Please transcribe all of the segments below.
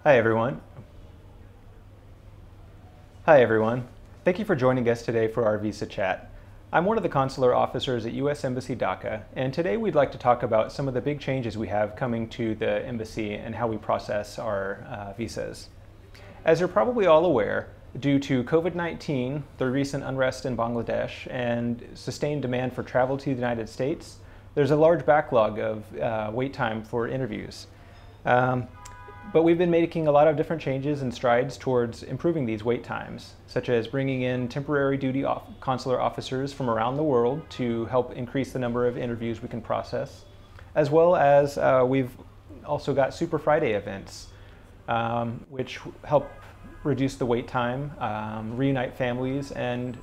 Hi everyone. Hi everyone. Thank you for joining us today for our visa chat. I'm one of the consular officers at U.S. Embassy Dhaka, and today we'd like to talk about some of the big changes we have coming to the embassy and how we process our visas. As you're probably all aware, due to COVID-19, the recent unrest in Bangladesh, and sustained demand for travel to the United States, there's a large backlog of wait time for interviews. But we've been making a lot of different changes and strides towards improving these wait times, such as bringing in temporary duty consular officers from around the world to help increase the number of interviews we can process, as well as we've also got Super Friday events, which help reduce the wait time, reunite families, and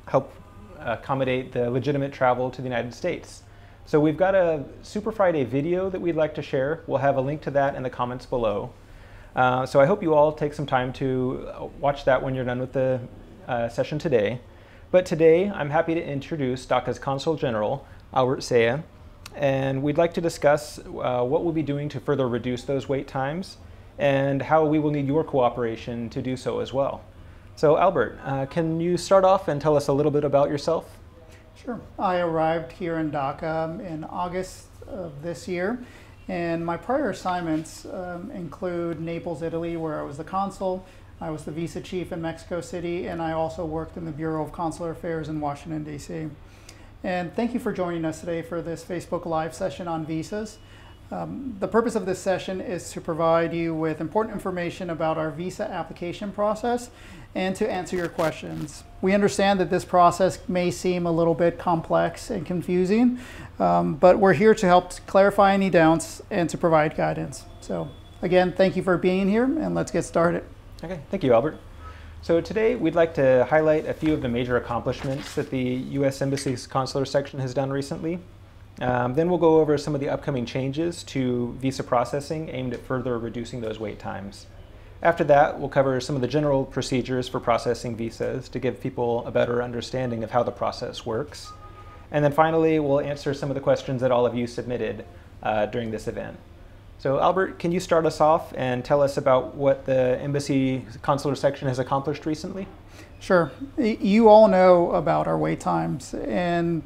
help accommodate the legitimate travel to the United States. So we've got a Super Friday video that we'd like to share. We'll have a link to that in the comments below. So I hope you all take some time to watch that when you're done with the session today. But today I'm happy to introduce Dhaka's Consul General Albert R, and we'd like to discuss what we'll be doing to further reduce those wait times and how we will need your cooperation to do so as well. So Albert, can you start off and tell us a little bit about yourself? Sure. I arrived here in Dhaka in August of this year, and my prior assignments include Naples, Italy, where I was the consul. I was the visa chief in Mexico City, and I also worked in the Bureau of Consular Affairs in Washington, D.C. And thank you for joining us today for this Facebook Live session on visas. The purpose of this session is to provide you with important information about our visa application process and to answer your questions. We understand that this process may seem a little bit complex and confusing, but we're here to help clarify any doubts and to provide guidance. So again, thank you for being here, and let's get started. Okay, thank you, Albert. So today we'd like to highlight a few of the major accomplishments that the U.S. Embassy's consular section has done recently. Then we'll go over some of the upcoming changes to visa processing aimed at further reducing those wait times. After that, we'll cover some of the general procedures for processing visas to give people a better understanding of how the process works. And then finally, we'll answer some of the questions that all of you submitted during this event. So Albert, can you start us off and tell us about what the Embassy Consular Section has accomplished recently? Sure. You all know about our wait times. In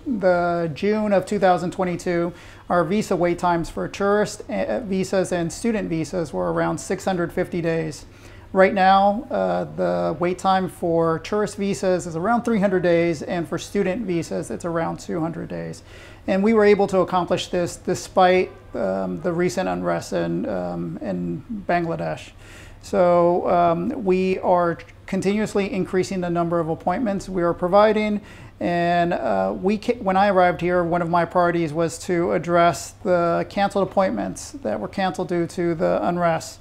the June of 2022, our visa wait times for tourist visas and student visas were around 650 days. Right now, the wait time for tourist visas is around 300 days, and for student visas, it's around 200 days. And we were able to accomplish this despite the recent unrest in Bangladesh. So we are continuously increasing the number of appointments we are providing. And when I arrived here, one of my priorities was to address the canceled appointments that were canceled due to the unrest.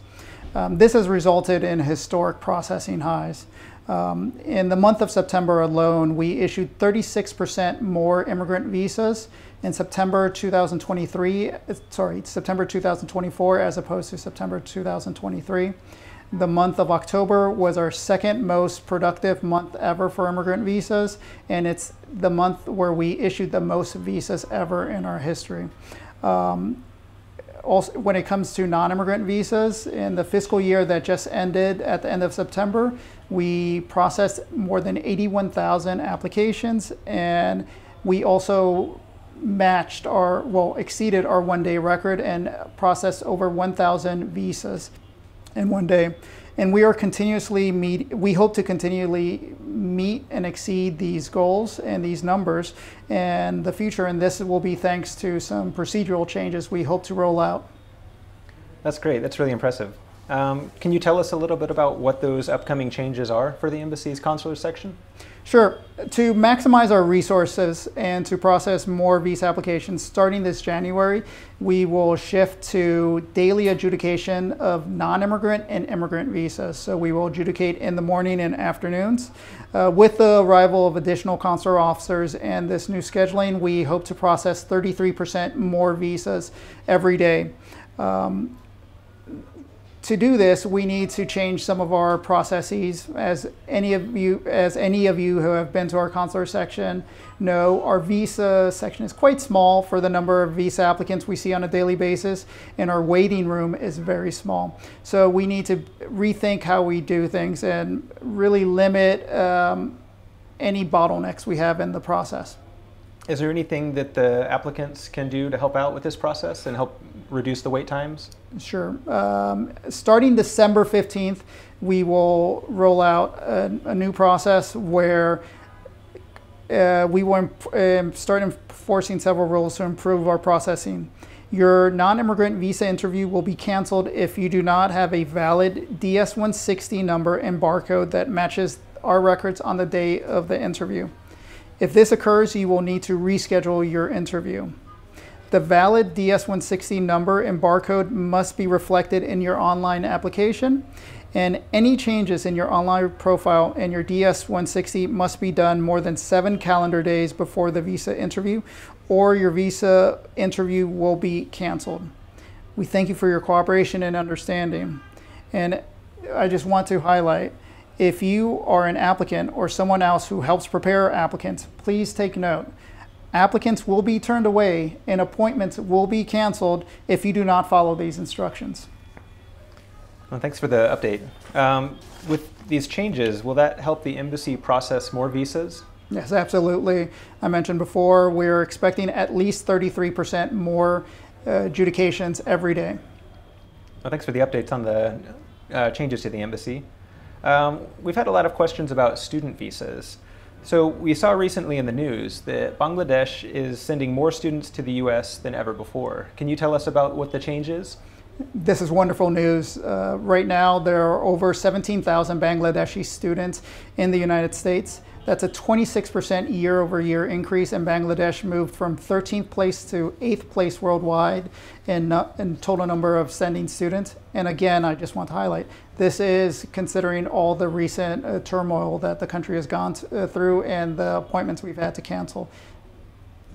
This has resulted in historic processing highs. In the month of September alone, we issued 36% more immigrant visas in September 2024 as opposed to September 2023. The month of October was our second most productive month ever for immigrant visas, and it's the month where we issued the most visas ever in our history. Also, when it comes to non-immigrant visas, in the fiscal year that just ended at the end of September, we processed more than 81,000 applications, and we also exceeded our one-day record and processed over 1,000 visas in one day. And we hope to continually meet and exceed these goals and these numbers in the future, and this will be thanks to some procedural changes we hope to roll out. That's great. That's really impressive. Can you tell us a little bit about what those upcoming changes are for the Embassy's consular section? Sure. To maximize our resources and to process more visa applications, starting this January, we will shift to daily adjudication of non-immigrant and immigrant visas. So we will adjudicate in the morning and afternoons. With the arrival of additional consular officers and this new scheduling, we hope to process 33% more visas every day. to do this, we need to change some of our processes. As any of you who have been to our consular section know, our visa section is quite small for the number of visa applicants we see on a daily basis, and our waiting room is very small. So we need to rethink how we do things and really limit any bottlenecks we have in the process. Is there anything that the applicants can do to help out with this process and help reduce the wait times? Sure. Starting December 15th, we will roll out a new process where we will start enforcing several rules to improve our processing. Your non-immigrant visa interview will be canceled if you do not have a valid DS-160 number and barcode that matches our records on the day of the interview. If this occurs, you will need to reschedule your interview. The valid DS-160 number and barcode must be reflected in your online application, and any changes in your online profile and your DS-160 must be done more than 7 calendar days before the visa interview, or your visa interview will be canceled. We thank you for your cooperation and understanding. And I just want to highlight, if you are an applicant or someone else who helps prepare applicants, please take note. Applicants will be turned away and appointments will be canceled if you do not follow these instructions. Well, thanks for the update. With these changes, will that help the embassy process more visas? Yes, absolutely. I mentioned before, we're expecting at least 33% more adjudications every day. Well, thanks for the updates on the changes to the embassy. We've had a lot of questions about student visas. So we saw recently in the news that Bangladesh is sending more students to the US than ever before. Can you tell us about what the change is? This is wonderful news. Right now, there are over 17,000 Bangladeshi students in the United States. That's a 26% year-over-year increase, and Bangladesh moved from 13th place to 8th place worldwide in total number of sending students. And again, I just want to highlight, this is considering all the recent turmoil that the country has gone through and the appointments we've had to cancel.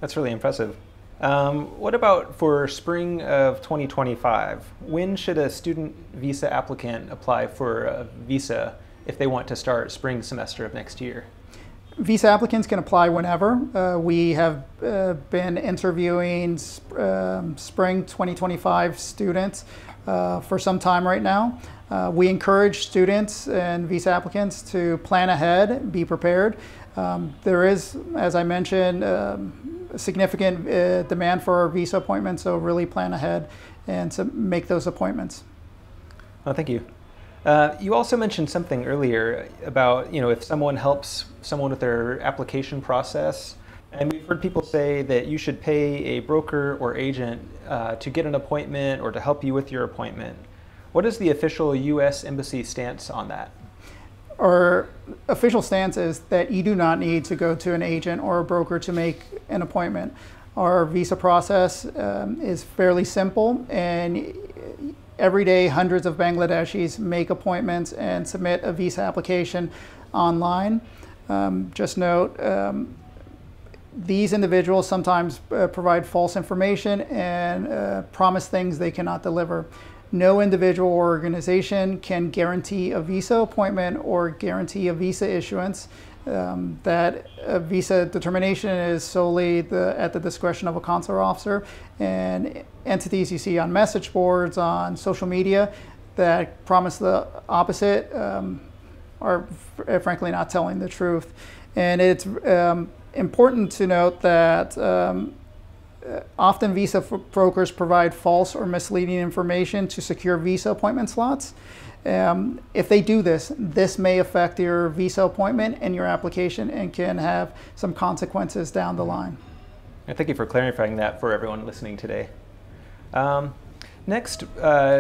That's really impressive. What about for spring of 2025? When should a student visa applicant apply for a visa if they want to start spring semester of next year? Visa applicants can apply whenever. We have been interviewing spring 2025 students for some time right now. We encourage students and visa applicants to plan ahead, be prepared. There is, as I mentioned, significant demand for our visa appointments, so really plan ahead and to make those appointments. Oh, thank you. You also mentioned something earlier about, if someone helps someone with their application process, and we've heard people say that you should pay a broker or agent to get an appointment or to help you with your appointment. What is the official U.S. Embassy stance on that? Our official stance is that you do not need to go to an agent or a broker to make an appointment. Our visa process is fairly simple, and every day hundreds of Bangladeshis make appointments and submit a visa application online. Just note, these individuals sometimes provide false information and promise things they cannot deliver. No individual or organization can guarantee a visa appointment or guarantee a visa issuance. That visa determination is solely at the discretion of a consular officer, and entities you see on message boards, on social media that promise the opposite are frankly not telling the truth. And it's important to note that often visa brokers provide false or misleading information to secure visa appointment slots. If they do this, this may affect your visa appointment and your application and can have some consequences down the line. And thank you for clarifying that for everyone listening today. Next,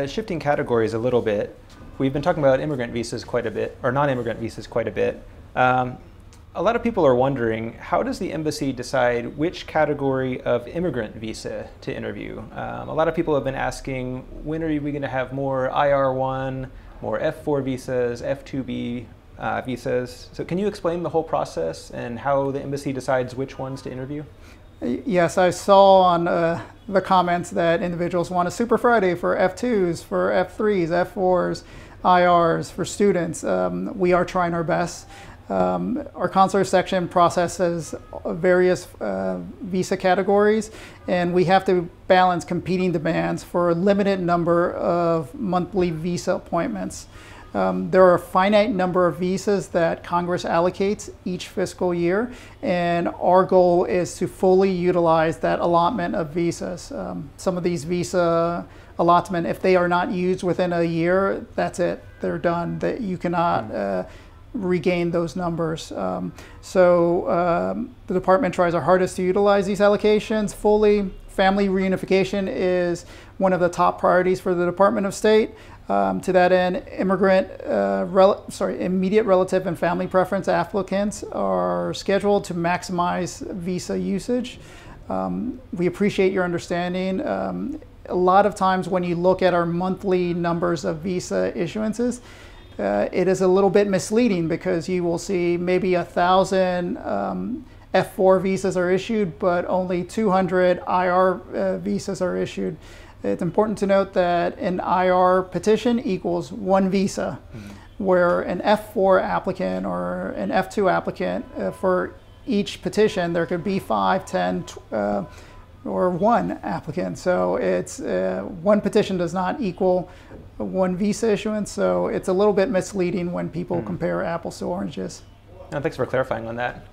shifting categories a little bit. We've been talking about immigrant visas quite a bit, or non-immigrant visas quite a bit. A lot of people are wondering, how does the embassy decide which category of immigrant visa to interview? A lot of people have been asking, when are we going to have more IR1, more F4 visas, F2B visas? So can you explain the whole process and how the embassy decides which ones to interview? Yes, I saw on the comments that individuals want a Super Friday for F2s, for F3s, F4s, IRs, for students. We are trying our best. Our consular section processes various visa categories, and we have to balance competing demands for a limited number of monthly visa appointments. There are a finite number of visas that Congress allocates each fiscal year, and our goal is to fully utilize that allotment of visas. Some of these visa allotment, if they are not used within a year, that's it, they're done. That you cannot regain those numbers. The department tries our hardest to utilize these allocations fully. Family reunification is one of the top priorities for the Department of State. To that end, immediate relative and family preference applicants are scheduled to maximize visa usage. We appreciate your understanding. A lot of times when you look at our monthly numbers of visa issuances, it is a little bit misleading because you will see maybe 1,000 F4 visas are issued, but only 200 IR visas are issued. It's important to note that an IR petition equals one visa, where an F4 applicant or an F2 applicant, for each petition, there could be 5, 10, or one applicant. So it's one petition does not equal one visa issuance. So it's a little bit misleading when people compare apples to oranges. Thanks for clarifying on that.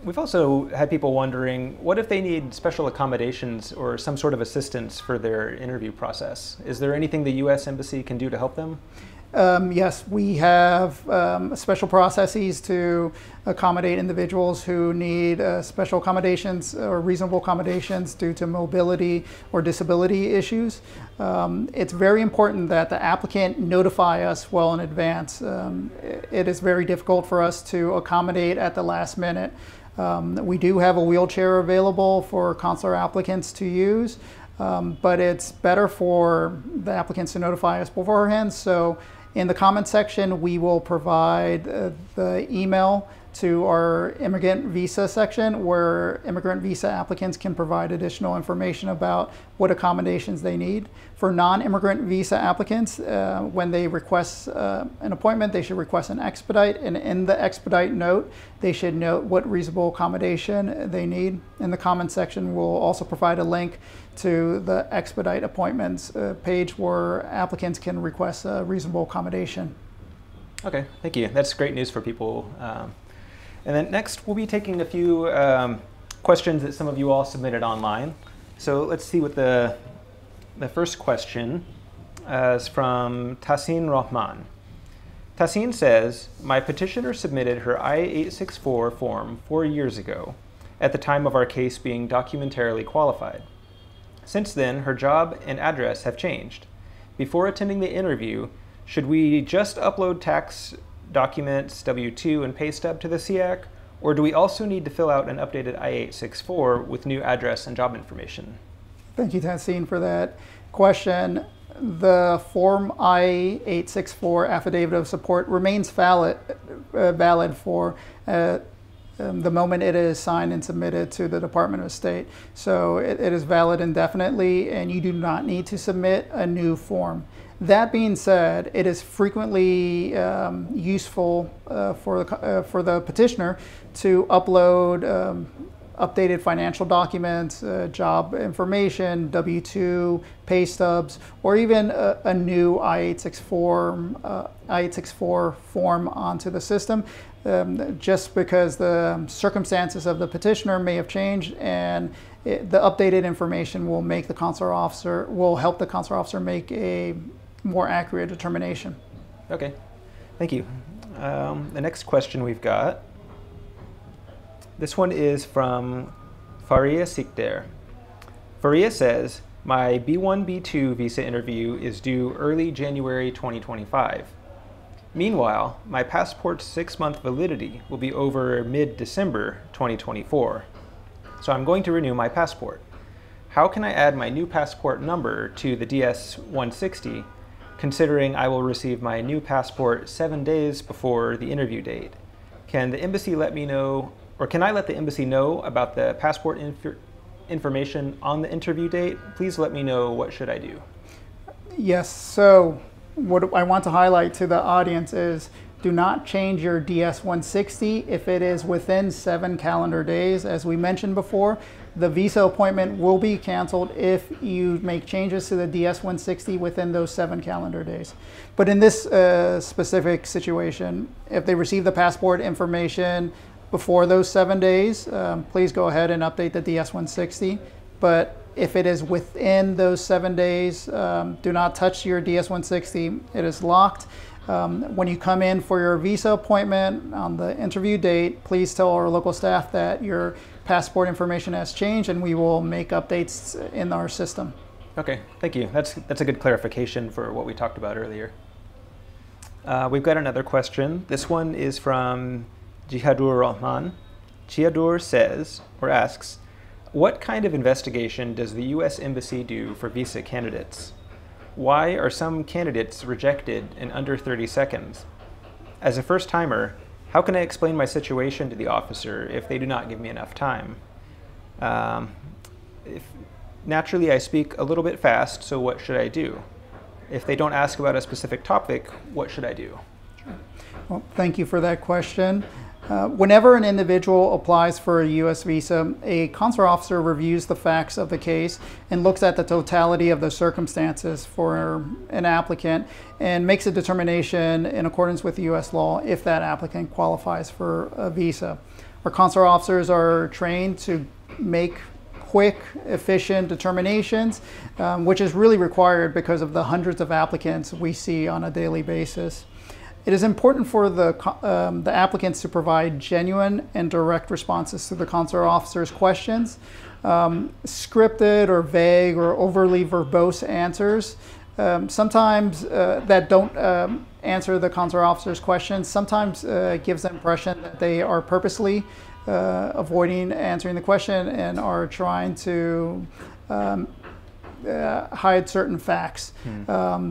We've also had people wondering, what if they need special accommodations or some sort of assistance for their interview process? Is there anything the U.S. Embassy can do to help them? Yes, we have special processes to accommodate individuals who need special accommodations or reasonable accommodations due to mobility or disability issues. It's very important that the applicant notify us well in advance. It is very difficult for us to accommodate at the last minute. We do have a wheelchair available for consular applicants to use, but it's better for the applicants to notify us beforehand. So in the comments section, we will provide the email to our immigrant visa section, where immigrant visa applicants can provide additional information about what accommodations they need. For non-immigrant visa applicants, when they request an appointment, they should request an expedite, and in the expedite note, they should note what reasonable accommodation they need. In the comments section, we'll also provide a link to the expedite appointments page where applicants can request a reasonable accommodation. Okay, thank you. That's great news for people. And then next, we'll be taking a few questions that some of you all submitted online. So let's see what the first question is from Tassin Rahman. Tassin says, my petitioner submitted her I-864 form 4 years ago, at the time of our case being documentarily qualified. Since then, her job and address have changed. Before attending the interview, should we just upload tax documents, W-2, and pay stub to the SEAC, or do we also need to fill out an updated I-864 with new address and job information? Thank you, Tassin, for that question. The Form I-864 Affidavit of Support remains valid for the moment it is signed and submitted to the Department of State. So it is valid indefinitely, and you do not need to submit a new form. That being said, it is frequently useful for the petitioner to upload updated financial documents, job information, W-2, pay stubs, or even a new I-864 form onto the system, just because the circumstances of the petitioner may have changed, and the updated information will make the consular officer, will help the consular officer make a more accurate determination. Okay, thank you. The next question we've got, this one is from Faria Sikder. Faria says, my B1, B2 visa interview is due early January 2025. Meanwhile, my passport's 6-month validity will be over mid-December 2024. So I'm going to renew my passport. How can I add my new passport number to the DS-160, considering I will receive my new passport 7 days before the interview date? Can the embassy let me know or can I let the embassy know about the passport information on the interview date? Please let me know, what should I do? Yes, so what I want to highlight to the audience is do not change your DS-160 if it is within 7 calendar days. As we mentioned before, the visa appointment will be canceled if you make changes to the DS-160 within those 7 calendar days. But in this specific situation, if they receive the passport information before those 7 days, please go ahead and update the DS-160. But if it is within those 7 days, do not touch your DS-160. It is locked. When you come in for your visa appointment on the interview date, please tell our local staff that your passport information has changed, and we will make updates in our system. Okay, thank you. That's a good clarification for what we talked about earlier. We've got another question. This one is from Jihadur Rahman. Jihadur says, or asks, what kind of investigation does the U.S. Embassy do for visa candidates? Why are some candidates rejected in under 30 seconds? As a first-timer, how can I explain my situation to the officer if they do not give me enough time? Naturally, I speak a little bit fast, so what should I do? If they don't ask about a specific topic, what should I do? Well, thank you for that question. Whenever an individual applies for a U.S. visa, a consular officer reviews the facts of the case and looks at the totality of the circumstances for an applicant and makes a determination in accordance with U.S. law if that applicant qualifies for a visa. Our consular officers are trained to make quick, efficient determinations, which is really required because of the hundreds of applicants we see on a daily basis. It is important for the applicants to provide genuine and direct responses to the consular officer's questions. Scripted or vague or overly verbose answers, sometimes that don't answer the consular officer's questions, sometimes gives the impression that they are purposely avoiding answering the question and are trying to hide certain facts.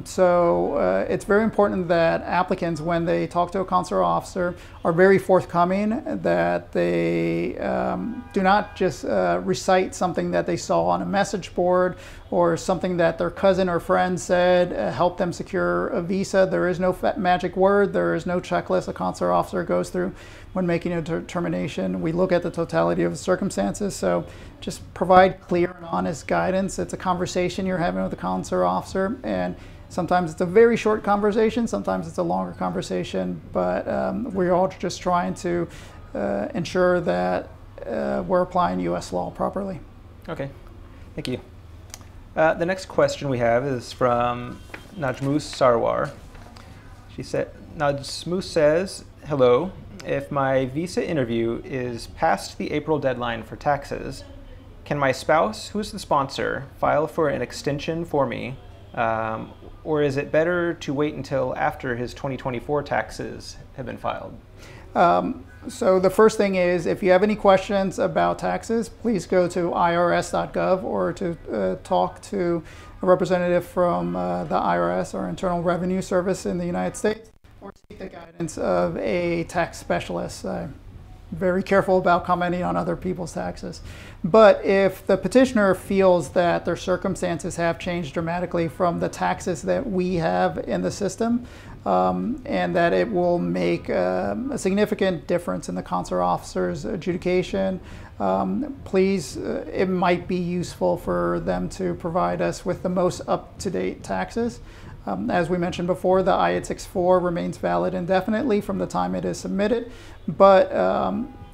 So it's very important that applicants, when they talk to a consular officer, are very forthcoming, that they do not just recite something that they saw on a message board or something that their cousin or friend said helped them secure a visa. There is no magic word. There is no checklist a consular officer goes through when making a determination. We look at the totality of the circumstances. So just provide clear and honest guidance. It's a conversation you're having with the consular officer, and sometimes it's a very short conversation, sometimes it's a longer conversation, but we're all just trying to ensure that we're applying U.S. law properly. Okay, thank you. The next question we have is from Najmus Sarwar. Najmus says, hello, if my visa interview is past the April deadline for taxes, can my spouse, who is the sponsor, file for an extension for me, or is it better to wait until after his 2024 taxes have been filed? So the first thing is, if you have any questions about taxes, please go to irs.gov or to talk to a representative from the IRS or Internal Revenue Service in the United States, or seek the guidance of a tax specialist. Very careful about commenting on other people's taxes. But if the petitioner feels that their circumstances have changed dramatically from the taxes that we have in the system, and that it will make a significant difference in the consular officer's adjudication, please, it might be useful for them to provide us with the most up-to-date taxes. As we mentioned before, the I-864 remains valid indefinitely from the time it is submitted, but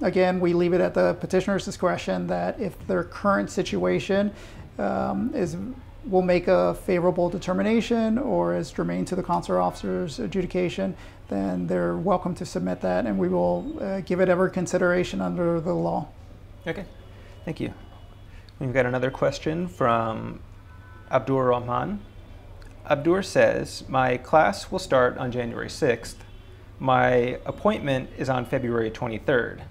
again, we leave it at the petitioner's discretion that if their current situation will make a favorable determination or is germane to the consular officer's adjudication, then they're welcome to submit that, and we will give it every consideration under the law. Okay, thank you. We've got another question from Abdur Rahman. Abdur says, my class will start on January 6th. My appointment is on February 23rd.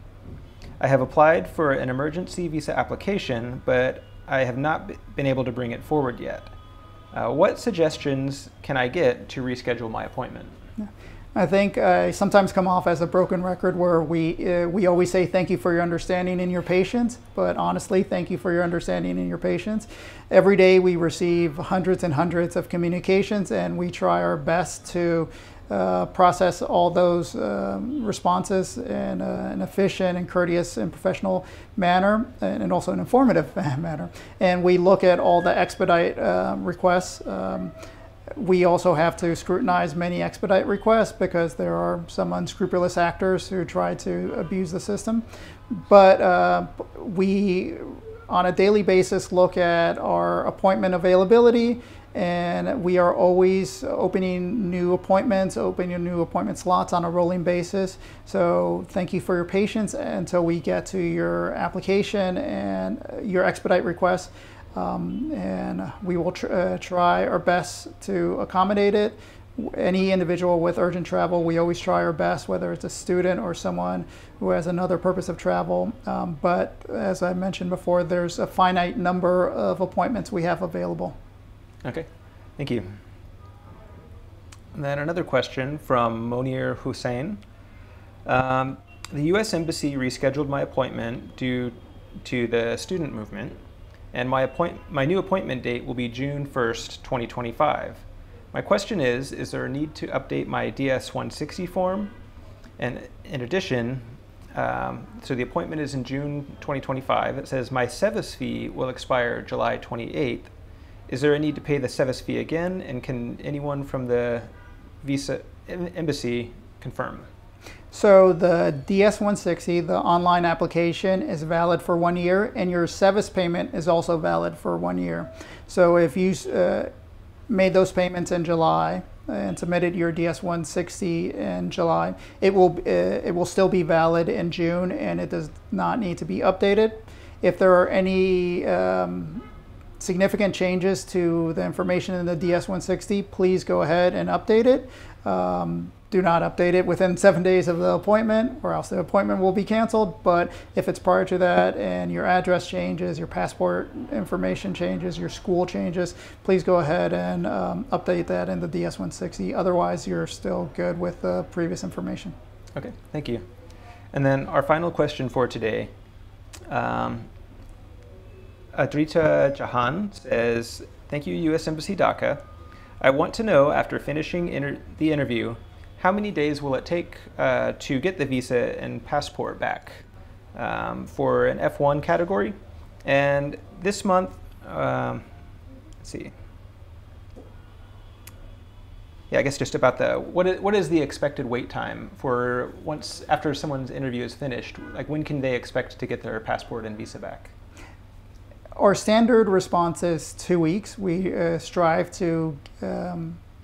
I have applied for an emergency visa application, but I have not been able to bring it forward yet. What suggestions can I get to reschedule my appointment? I think I sometimes come off as a broken record where we always say thank you for your understanding and your patience, but honestly, thank you for your understanding and your patience. Every day we receive hundreds and hundreds of communications, and we try our best to process all those responses in an efficient and courteous and professional manner, and also an informative manner. And we look at all the expedite requests. We also have to scrutinize many expedite requests because there are some unscrupulous actors who try to abuse the system. But we, on a daily basis, look at our appointment availability, and we are always opening new appointment slots on a rolling basis. So thank you for your patience until we get to your application and your expedite request. And we will try our best to accommodate it. Any individual with urgent travel, we always try our best, whether it's a student or someone who has another purpose of travel. But as I mentioned before, there's a finite number of appointments we have available. Okay, thank you. And then another question from Monir Hussein. The U.S. Embassy rescheduled my appointment due to the student movement, and my new appointment date will be June 1st, 2025. My question is there a need to update my DS-160 form? And in addition, so the appointment is in June 2025. It says my SEVIS fee will expire July 28th. Is there a need to pay the SEVIS fee again? And can anyone from the visa embassy confirm? So the DS-160, the online application, is valid for 1 year, and your SEVIS payment is also valid for 1 year. So if you made those payments in July and submitted your DS-160 in July, it will still be valid in June, and it does not need to be updated. If there are any significant changes to the information in the DS-160, please go ahead and update it. Do not update it within 7 days of the appointment, or else the appointment will be canceled. But if it's prior to that and your address changes, your passport information changes, your school changes, please go ahead and update that in the DS-160. Otherwise, you're still good with the previous information. Okay, thank you. And then our final question for today. Adrita Jahan says, thank you, U.S. Embassy Dhaka. I want to know, after finishing the interview, how many days will it take to get the visa and passport back for an F1 category? And this month, let's see. Yeah, I guess just about what is the expected wait time for after someone's interview is finished? Like, when can they expect to get their passport and visa back? Our standard response is 2 weeks. We strive to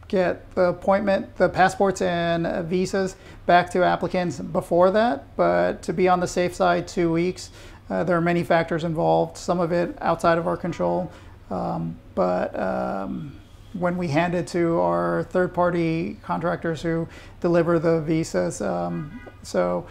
get the passports and visas back to applicants before that, but to be on the safe side, 2 weeks. There are many factors involved, some of it outside of our control, but when we hand it to our third-party contractors who deliver the visas, so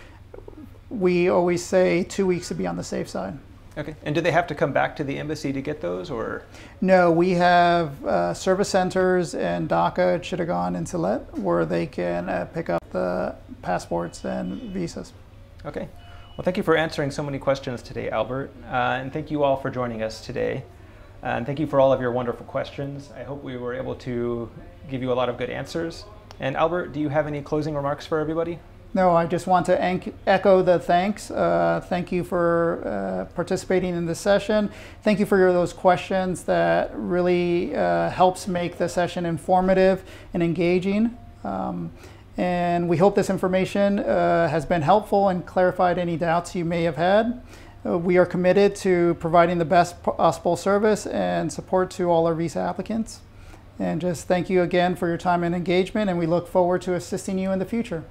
we always say 2 weeks to be on the safe side. Okay, and do they have to come back to the embassy to get those, or? No, we have service centers in Dhaka, Chittagong, and Sylhet where they can pick up the passports and visas. Okay, well, thank you for answering so many questions today, Albert, and thank you all for joining us today. And thank you for all of your wonderful questions. I hope we were able to give you a lot of good answers. And Albert, do you have any closing remarks for everybody? No, I just want to echo the thanks. Thank you for participating in this session. Thank you for those questions that really helps make the session informative and engaging. And we hope this information has been helpful and clarified any doubts you may have had. We are committed to providing the best possible service and support to all our visa applicants. And just thank you again for your time and engagement, and we look forward to assisting you in the future.